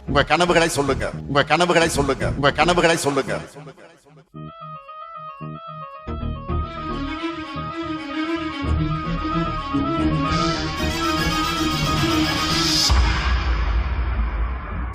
உங்க கனவுகளை சொல்லுங்க, உங்க கனவுகளை சொல்லுங்க, உங்க கனவுகளை சொல்லுங்க.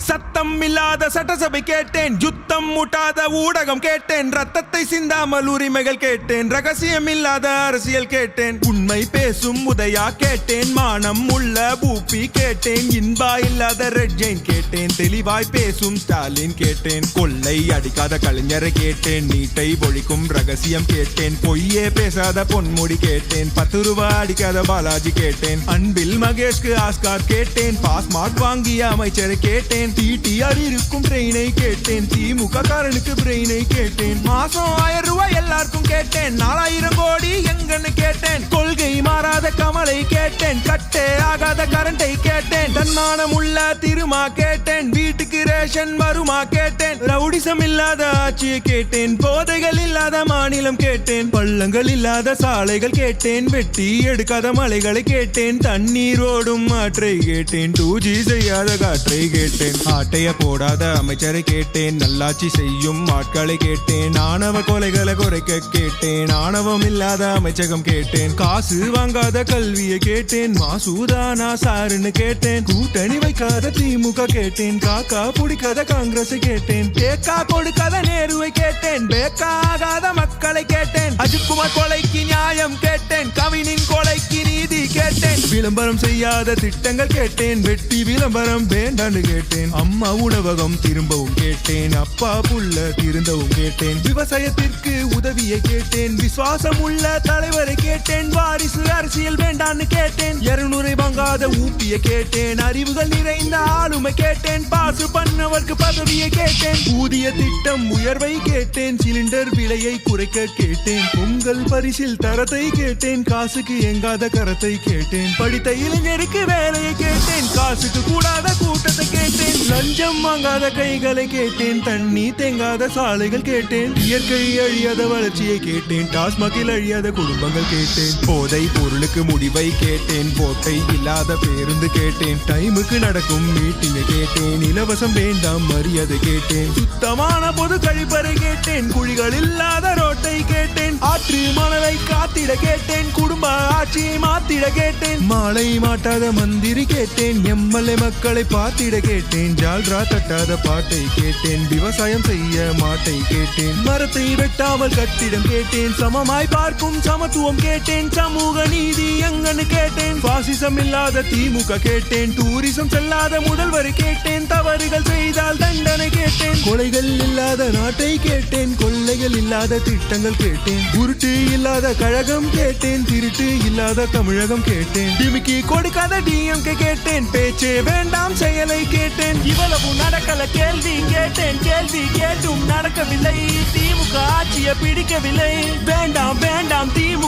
சத்தம் இல்லாத சட்டசபை கேட்டேன், யுத்தம் முட்டாத ஊடகம் கேட்டேன், ரத்தத்தை சிந்தாமல் உரிமைகள் கேட்டேன், ரகசியம் இல்லாத அரசியல் கேட்டேன், உண்மை பேசும் உதயா கேட்டேன், மானம் உள்ள பூப்பி கேட்டேன், இன்பா இல்லாத ரெட் ஜெயின் கேட்டேன், தெளிவாய் பேசும் ஸ்டாலின் கேட்டேன், கொள்ளை அடிக்காத கலைஞரை கேட்டேன், நீட்டை ஒழிக்கும் ரகசியம் கேட்டேன், பொய்யே பேசாத பொன்முடி கேட்டேன், 10 ரூபாய் அடிக்காத பாலாஜி கேட்டேன், அன்பில் மகேஷ்க்கு ஆஸ்கார் கேட்டேன், பாஸ் மார்க் வாங்கிய அமைச்சரை கேட்டேன், டிடிஆர் இருக்கும் ட்ரெயினை கேட்டேன், திமுக காரனுக்கு பிரெயினை கேட்டேன், மாசம் 1000 ரூபாய் எல்லாருக்கும் கேட்டேன், 4000 கோடி எங்கன்னு கேட்டேன், கொள்கை மாறாத கமலை கேட்டேன், கட்டே ஆகாத கரண்டை கேட்டேன், தன்மானம் உள்ள திருமா கேட்டேன், வீட்டுக்கு ரேஷன் வருமா கேட்டேன், ரவுடிசம் இல்லாத ஆட்சியை கேட்டேன், போதைகள் இல்லாத மாநிலம் கேட்டேன், பள்ளங்கள் இல்லாத சாலைகள் கேட்டேன், வெட்டி எடுக்காத மலைகளை கேட்டேன், தண்ணீர் ஓடும் ஆற்றை கேட்டேன், 2G செய்யாத காற்றை கேட்டேன், ஆட்டைய போடாத அமைச்சரை கேட்டேன், நல்லாட்சி செய்யும் ஆட்களை கேட்டேன், ஆணவ கொலைகளை குறைக்க கேட்டேன், ஆணவம் இல்லாத அமைச்சகம் கேட்டேன், காசு வாங்காத கல்வியை கேட்டேன், மாசூதானா சாருன்னு கேட்டேன், கூட்டணி வைக்காத திமுக கேட்டேன், காக்கா பிடிக்காத காங்கிரஸ் கேட்டேன், தேக்கா கொடுக்காத நேருவை கேட்டேன், பேக்கா ஆகாத மக்களை கேட்டேன், அஜித்குமார் கொலைக்கு நியாயம் கேட்டேன், கவினின் கொலைக்கு நீதி கேட்டேன், விளம்பரம் செய்யாத திட்டங்கள் கேட்டேன், வெட்டி விளம்பரம் வேண்டான்னு கேட்டேன், அம்மா உணவகம் திரும்பவும் கேட்டேன், அப்பா புள்ள திருந்தவும் கேட்டேன், விவசாயத்திற்கு உதவியை கேட்டேன், விசுவாசம் உள்ள தலைவரை கேட்டேன், வாரிசு அரசியல் வேண்டான்னு கேட்டேன், 200 வாங்காத ஊப்பியை கேட்டேன், அறிவுகள் நிறைந்த ஆளுமை கேட்டேன், பாசு பண்ணவர்க்கு பதவியை கேட்டேன், ஊதிய திட்டம் உயர்வை கேட்டேன், சிலிண்டர் விலையை குறைக்க கேட்டேன், பொங்கல் பரிசில் தரத்தை கேட்டேன், காசுக்கு எங்காத கரத்தை கேட்டேன், படித்த இளைஞருக்கு வேலையை கேட்டேன், காசுக்கு கூடாத கூட்டத்தை கேட்டேன், லஞ்சம் வாங்காத கைகளை கேட்டேன், தண்ணி தேங்காத சாலைகள் கேட்டேன், இயற்கை அழியாத வளர்ச்சியை கேட்டேன், டாஸ்மாகில் அழியாத குடும்பங்கள் கேட்டேன், போதை பொருளுக்கு முடிவை கேட்டேன், போட்டை இல்லாத பேருந்து கேட்டேன், டைமுக்கு நடக்கும் மீட்டிங்கை கேட்டேன், இலவசம் வேண்டாம் மரியாதை கேட்டேன், சுத்தமான பொது கழிப்பறை கேட்டேன், குழிகள் இல்லாத ரோட்டை கேட்டேன், ஆற்று மணலை காத்திட கேட்டேன், குடும்ப ஆட்சியை மாத்திட கேட்டேன், மாலை மாட்டாத மந்திரி கேட்டேன், எம்எல்ஏ மக்களை பார்த்திட கேட்டேன், ஜால்ரா தட்டாத பாட்டை கேட்டேன், விவசாயம் செய்ய மாட்டை கேட்டேன், மரத்தை வெட்டாமல் கட்டிடம் கேட்டேன், சமமாய் பார்க்கும் சமத்துவம் கேட்டேன், சமூக நீதி எங்கன்னு கேட்டேன், பாசிசம் இல்லாத திமுக கேட்டேன், டூரிசம் செல்லாத முதல்வரை கேட்டேன், தவறுகள் செய்தால் தண்டனை கேட்டேன், கொலைகள் இல்லாத நாட்டை கேட்டேன், கொள்ளைகள் இல்லாத திட்டங்கள் கேட்டேன், உருட்டு இல்லாத கழகம் கேட்டேன், திருட்டு இல்லாத தமிழகம் கேட்டேன், டிமிக்கி கொடுக்காத டிஎம்கே கேட்டேன், பேச்சே வேண்டாம் செயலை கேட்டேன், இவ்வளவு நடக்கல கேள்வி கேட்டேன், கேள்வி கேட்டும் நடக்கவில்லை, திமுக ஆட்சியை பிடிக்கவில்லை, வேண்டாம் வேண்டாம் திமுக